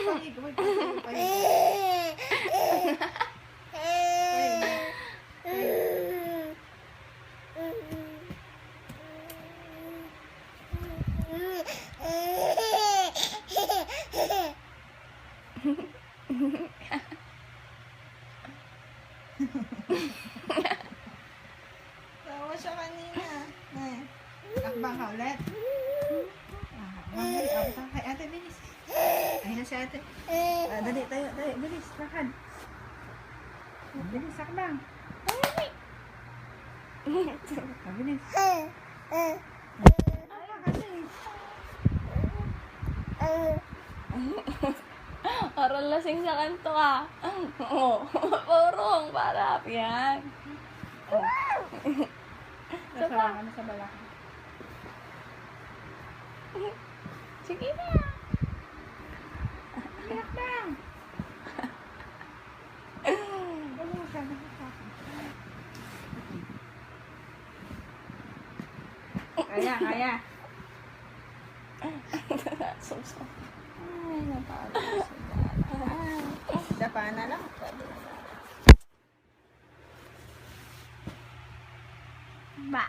Pahig, pahig, pahig. Tawa siya kanina. Takbang ka ulit. Mamay, kay ate, bilis. Ay na si ate. Dali, tayo, bilis, lakad. Bilis, takbang. Bilis. Ayaw kasi. Parang lasing sa kanto ah. Oo. Purong, parap yan. Nasa balakang, nasa balakang. Sige na. Takbang. Ano siya, Kaya, kaya. Suso. Ay, napagod si Dapa na lang. Ba.